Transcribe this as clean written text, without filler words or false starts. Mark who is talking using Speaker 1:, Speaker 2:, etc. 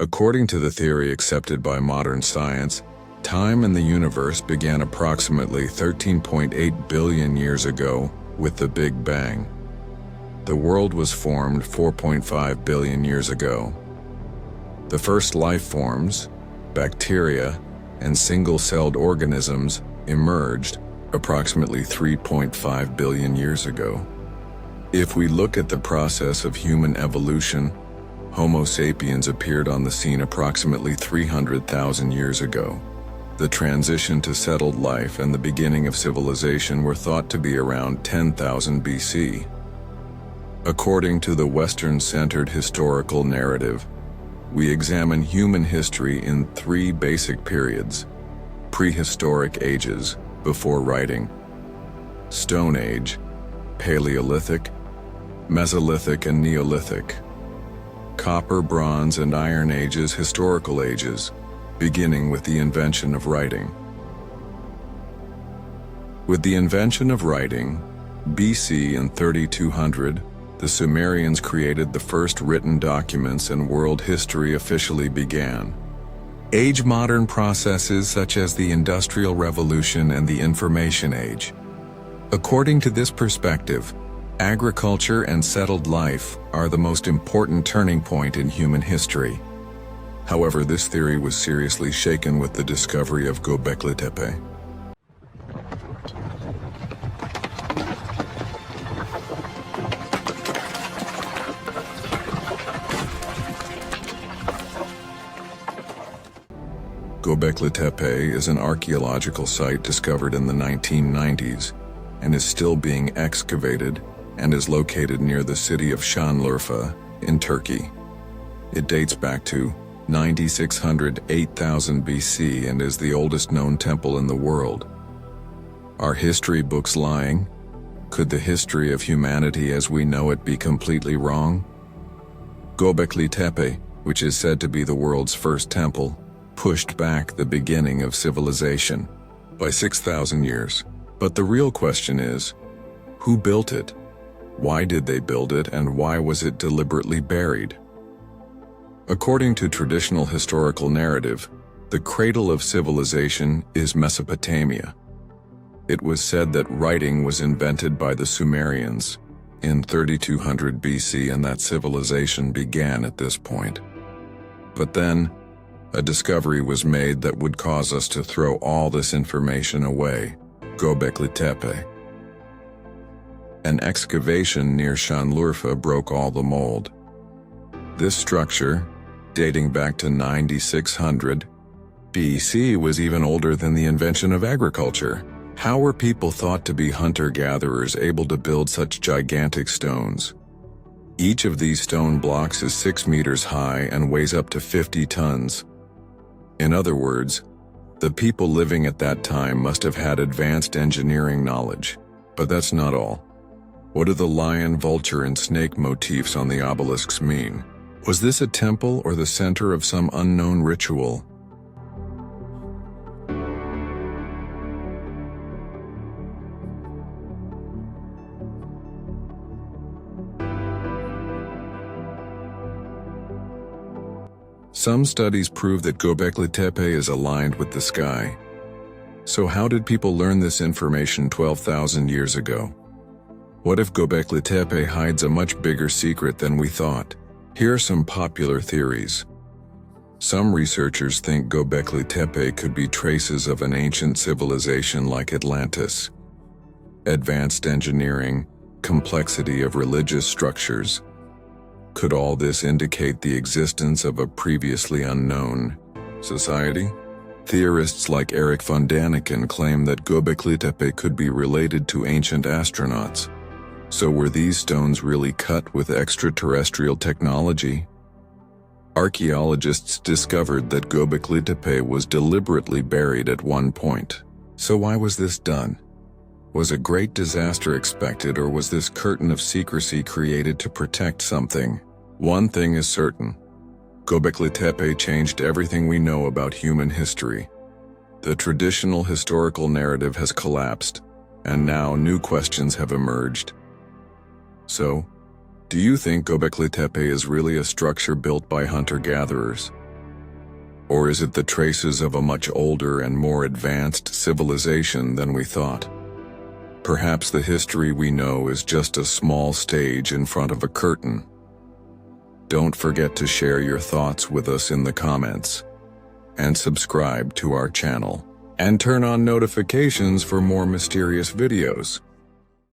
Speaker 1: According to the theory accepted by modern science, time in the universe began approximately 13.8 billion years ago with the Big Bang. The world was formed 4.5 billion years ago. The first life forms, bacteria, and single-celled organisms emerged approximately 3.5 billion years ago. If we look at the process of human evolution, Homo sapiens appeared on the scene approximately 300,000 years ago. The transition to settled life and the beginning of civilization were thought to be around 10,000 BC. According to the Western-centered historical narrative, we examine human history in three basic periods: prehistoric ages, before writing; Stone Age, Paleolithic, Mesolithic and Neolithic; Copper, Bronze, and Iron Ages, historical ages, beginning with the invention of writing. With the invention of writing, BC in 3200, the Sumerians created the first written documents and world history officially began. Modern processes such as the Industrial Revolution and the Information Age. According to this perspective, agriculture and settled life are the most important turning point in human history. However, this theory was seriously shaken with the discovery of Göbekli Tepe. Göbekli Tepe is an archaeological site discovered in the 1990s and is still being excavated and is located near the city of Şanlıurfa in Turkey. It dates back to 9600–8000 BC and is the oldest known temple in the world. Are history books lying? Could the history of humanity as we know it be completely wrong? Göbekli Tepe, which is said to be the world's first temple, pushed back the beginning of civilization by 6,000 years. But the real question is, who built it? Why did they build it, and why was it deliberately buried? According to traditional historical narrative, the cradle of civilization is Mesopotamia. It was said that writing was invented by the Sumerians in 3200 BC and that civilization began at this point. But then, a discovery was made that would cause us to throw all this information away: Göbekli Tepe. An excavation near Şanlıurfa broke all the mold. This structure, dating back to 9600 BC, was even older than the invention of agriculture. How were people thought to be hunter-gatherers able to build such gigantic stones? Each of these stone blocks is 6 meters high and weighs up to 50 tons. In other words, the people living at that time must have had advanced engineering knowledge. But that's not all. What do the lion, vulture, and snake motifs on the obelisks mean? Was this a temple or the center of some unknown ritual? Some studies prove that Göbekli Tepe is aligned with the sky. So how did people learn this information 12,000 years ago? What if Göbekli Tepe hides a much bigger secret than we thought? Here are some popular theories. Some researchers think Göbekli Tepe could be traces of an ancient civilization like Atlantis. Advanced engineering, complexity of religious structures. Could all this indicate the existence of a previously unknown society? Theorists like Eric von Daniken claim that Göbekli Tepe could be related to ancient astronauts. So were these stones really cut with extraterrestrial technology? Archaeologists discovered that Göbekli Tepe was deliberately buried at one point. So why was this done? Was a great disaster expected, or was this curtain of secrecy created to protect something? One thing is certain. Göbekli Tepe changed everything we know about human history. The traditional historical narrative has collapsed, and now new questions have emerged. So, do you think Göbekli Tepe is really a structure built by hunter-gatherers? Or is it the traces of a much older and more advanced civilization than we thought? Perhaps the history we know is just a small stage in front of a curtain. Don't forget to share your thoughts with us in the comments, and subscribe to our channel, and turn on notifications for more mysterious videos.